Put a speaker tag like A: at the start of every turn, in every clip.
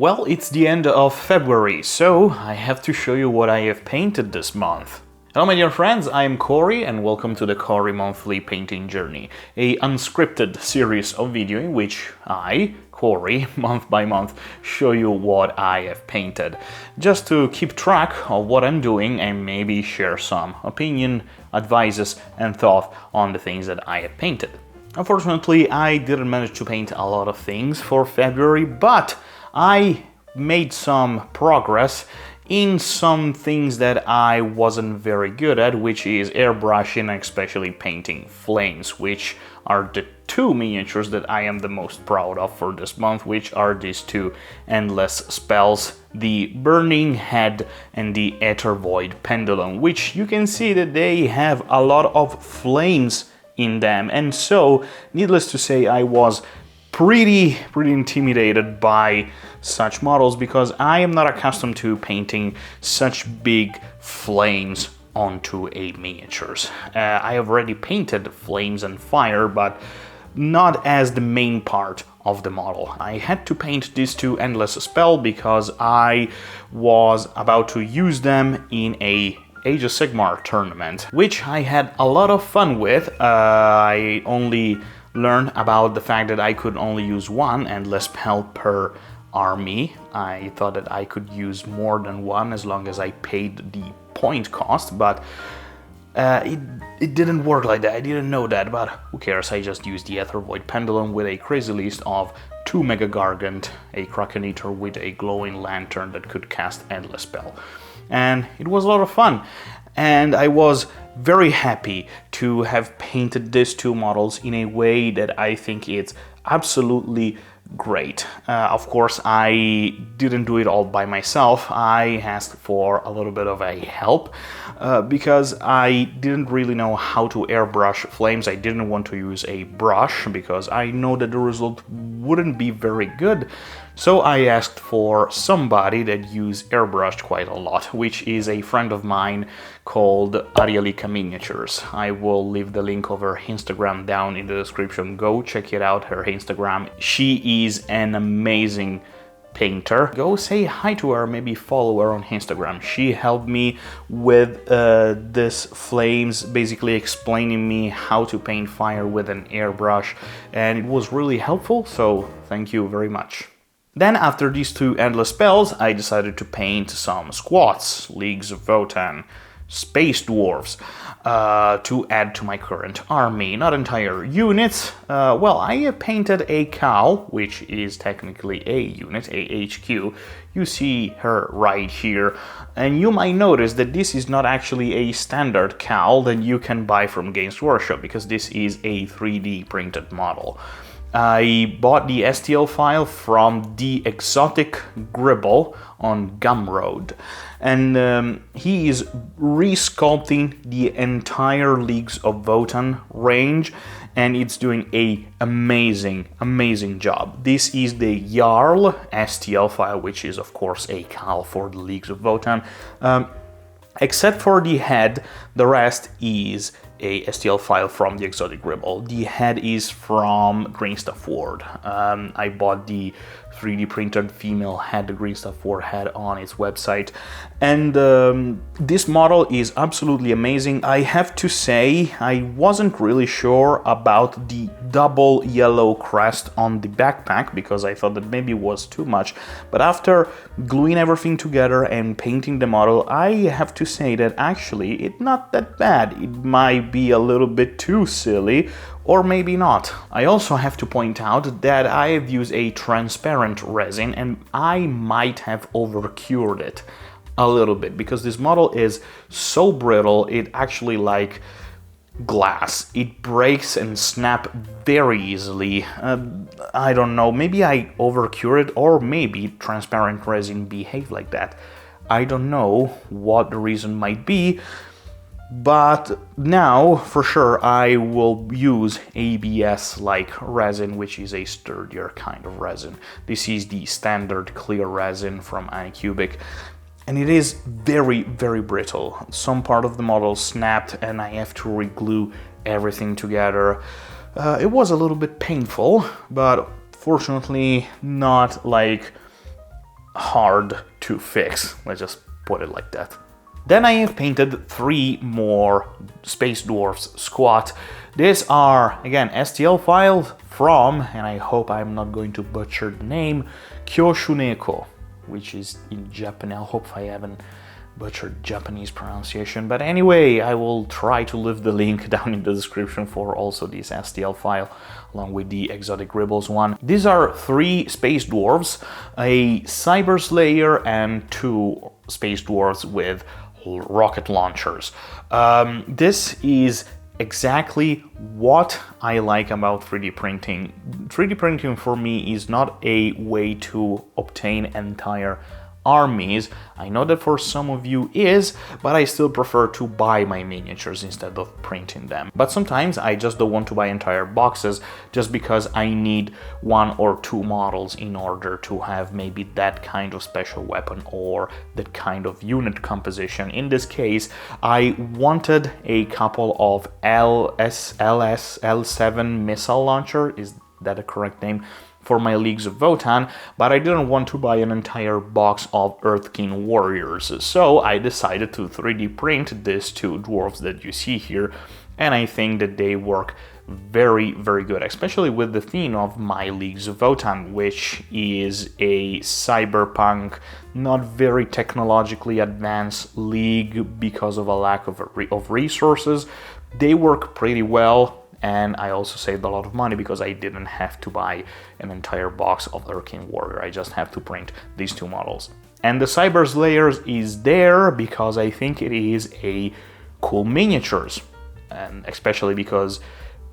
A: Well, it's the end of February, so I have to show you what I have painted this month. Hello my dear friends, I am Cory and welcome to the Cory Monthly Painting Journey, a unscripted series of video in which I, Cory, month by month, show you what I have painted, just to keep track of what I'm doing and maybe share some opinion, advices and thought on the things that I have painted. Unfortunately, I didn't manage to paint a lot of things for February, but I made some progress in some things that I wasn't very good at, which is airbrushing and especially painting flames, which are the two miniatures that I am the most proud of for this month, which are these two endless spells, the Burning Head and the Aether Void Pendulum, which you can see that they have a lot of flames in them, and so needless to say I was pretty intimidated by such models because I am not accustomed to painting such big flames onto a miniatures. I have already painted flames and fire, but not as the main part of the model. I had to paint these two endless spell because I was about to use them in a Age of Sigmar tournament, which I had a lot of fun with. I only learned about the fact that I could only use one endless spell per army. I thought that I could use more than one as long as I paid the point cost, but it didn't work like that. I didn't know that, but who cares? I just used the Aether Void Pendulum with a crazy list of 2 Mega Gargant, a Kraken Eater with a glowing lantern that could cast endless spell. And it was a lot of fun. And I was very happy to have painted these two models in a way that I think it's absolutely great. Of course, I didn't do it all by myself. I asked for a little bit of a help because I didn't really know how to airbrush flames. I didn't want to use a brush because I know that the result wouldn't be very good. So I asked for somebody that used airbrush quite a lot, which is a friend of mine called Arielika Miniatures. I will leave the link of her Instagram down in the description. Go check it out, her Instagram. She is an amazing painter. Go say hi to her, maybe follow her on Instagram. She helped me with this flames, basically explaining me how to paint fire with an airbrush, and it was really helpful, so thank you very much. Then after these two endless spells, I decided to paint some squats, Leagues of Votann, space dwarves, to add to my current army. Not entire units. Well, I have painted a cow, which is technically a unit, a HQ. You see her right here, and you might notice that this is not actually a standard cow that you can buy from Games Workshop, because this is a 3D printed model. I bought the STL file from the Exotic Gribble on Gumroad, and he is resculpting the entire Leagues of Votann range, and it's doing a amazing job. This is the Jarl STL file, which is of course a cal for the Leagues of Votann. Except for the head, the rest is a STL file from the Exotic Gribble. The head is from Greenstuff Ward. I bought the 3D printed female head the Greenstuff Ward had on its website, and this model is absolutely amazing. I have to say, I wasn't really sure about the double yellow crest on the backpack because I thought that maybe it was too much, but after gluing everything together and painting the model, I have to say that actually it's not that bad. It might be a little bit too silly, or maybe not. I also have to point out that I have used a transparent resin and I might have overcured it a little bit because this model is so brittle, it actually like glass. It breaks and snaps very easily. I don't know, maybe I overcured it, or maybe transparent resin behave like that. I don't know what the reason might be, but now for sure I will use ABS-like resin, which is a sturdier kind of resin. This is the standard clear resin from Anycubic, and it is very brittle. Some part of the model snapped and I have to re-glue everything together. It was a little bit painful, but fortunately not like hard to fix. Let's just put it like that. Then I have painted 3 more Space Dwarfs squat. These are, again, STL files from, and I hope I'm not going to butcher the name, Kyoshuneko, which is in Japanese. I hope I haven't butchered Japanese pronunciation. But anyway, I will try to leave the link down in the description for also this STL file, along with the Exotic Rebels one. These are 3 Space Dwarves, a Cyber Slayer, and 2 Space Dwarves with rocket launchers. This is exactly what I like about 3D printing. 3D printing for me is not a way to obtain entire armies. I know that for some of you is, but I still prefer to buy my miniatures instead of printing them. But sometimes I just don't want to buy entire boxes just because I need 1 or 2 models in order to have maybe that kind of special weapon or that kind of unit composition. In this case, I wanted a couple of L7 missile launcher, is that a correct name, for my Leagues of Votann, but I didn't want to buy an entire box of Earth King warriors, so I decided to 3D print these 2 dwarves that you see here, and I think that they work very, very good, especially with the theme of my Leagues of Votann, which is a cyberpunk, not very technologically advanced league because of a lack of resources. They work pretty well. And I also saved a lot of money because I didn't have to buy an entire box of Urkin Warrior. I just have to print these 2 models. And the Cyber Slayers is there because I think it is a cool miniatures. And especially because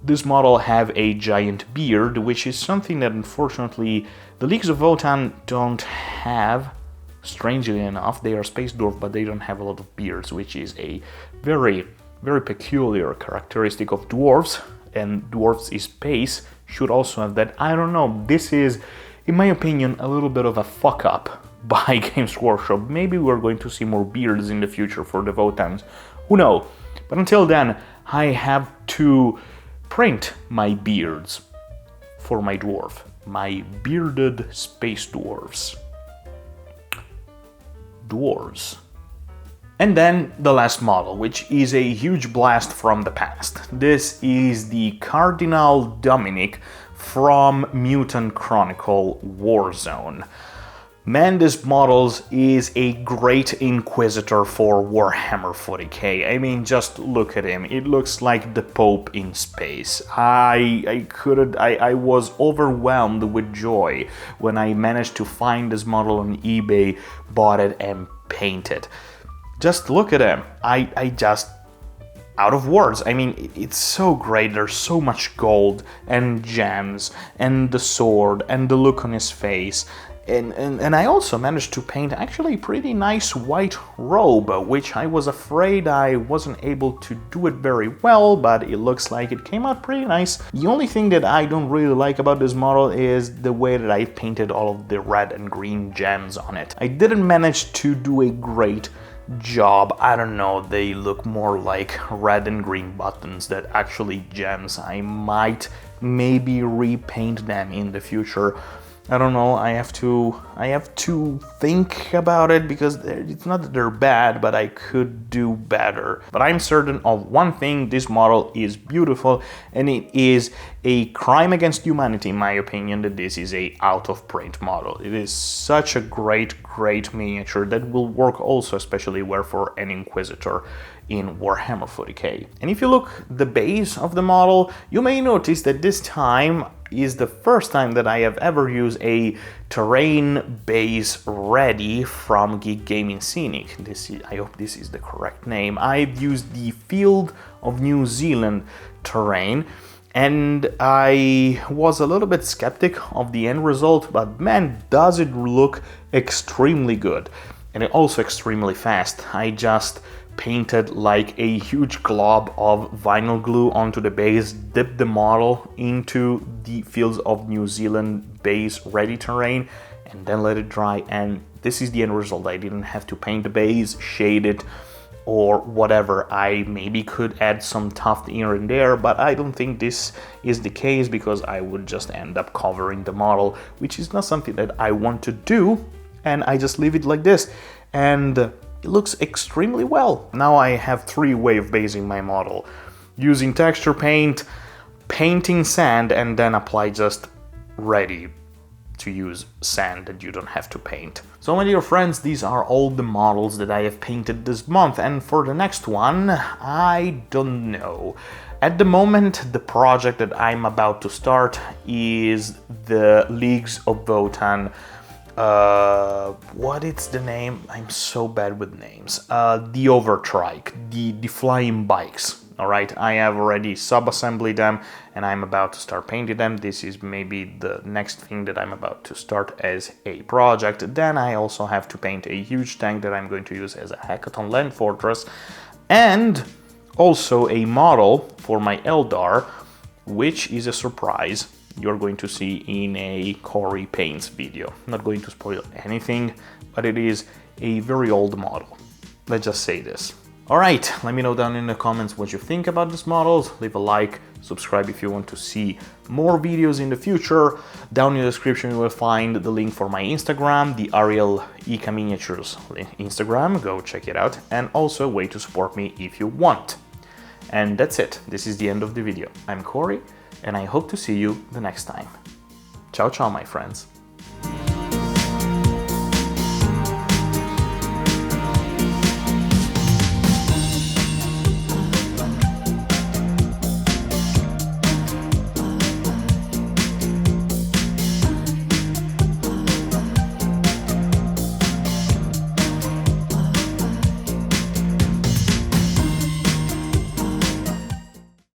A: this model have a giant beard, which is something that unfortunately the Leagues of Votann don't have. Strangely enough, they are Space Dwarf, but they don't have a lot of beards, which is a very, very peculiar characteristic of dwarves. And dwarves is space should also have that. I don't know, this is, in my opinion, a little bit of a fuck up by Games Workshop. Maybe we're going to see more beards in the future for the Votanns, who knows? But until then, I have to print my beards for my dwarf, my bearded space dwarves. Dwarves. And then the last model, which is a huge blast from the past. This is the Cardinal Dominic from Mutant Chronicle Warzone. Man, this model is a great Inquisitor for Warhammer 40k. I mean, just look at him. It looks like the Pope in space. I was overwhelmed with joy when I managed to find this model on eBay, bought it, and painted. Just look at him. I just out of words. I mean, it's so great. There's so much gold and gems and the sword and the look on his face. And I also managed to paint actually a pretty nice white robe, which I was afraid I wasn't able to do it very well, but it looks like it came out pretty nice. The only thing that I don't really like about this model is the way that I painted all of the red and green gems on it. I didn't manage to do a great job. I don't know, they look more like red and green buttons than actually gems. I might maybe repaint them in the future. I don't know, I have to think about it because it's not that they're bad, but I could do better. But I'm certain of one thing, this model is beautiful, and it is a crime against humanity, in my opinion, that this is a out-of-print model. It is such a great miniature that will work also, especially for an Inquisitor in Warhammer 40k. And if you look the base of the model, you may notice that this time is the first time that I have ever used a terrain base ready from Geek Gaming Scenic. I hope this is the correct name. I've used the Field of New Zealand terrain, and I was a little bit skeptic of the end result, but man, does it look extremely good. And also extremely fast. I just painted like a huge glob of vinyl glue onto the base, dipped the model into the Fields of New Zealand base ready terrain, and then let it dry, and this is the end result. I didn't have to paint the base, shade it, or whatever. I maybe could add some tuft here and there, but I don't think this is the case because I would just end up covering the model, which is not something that I want to do. and I just leave it like this, and it looks extremely well. Now I have 3 ways of basing my model: using texture paint, painting sand, and then apply just ready to use sand that you don't have to paint. So my dear friends, these are all the models that I have painted this month, and for the next one, I don't know. At the moment, the project that I'm about to start is the League of Votann. What is the name? I'm so bad with names. The Overtrike, the flying bikes. Alright, I have already sub-assembled them and I'm about to start painting them. This is maybe the next thing that I'm about to start as a project. Then I also have to paint a huge tank that I'm going to use as a hackathon land fortress, and also a model for my Eldar, which is a surprise you're going to see in a Cory paints video. I'm not going to spoil anything, but it is a very old model. Let's just say this. Alright, let me know down in the comments what you think about these models. Leave a like, subscribe if you want to see more videos in the future. Down in the description you will find the link for my Instagram, the Ariel Ika Miniatures Instagram. Go check it out, and also a way to support me if you want. And that's it. This is the end of the video. I'm Cory, and I hope to see you the next time. Ciao ciao, my friends.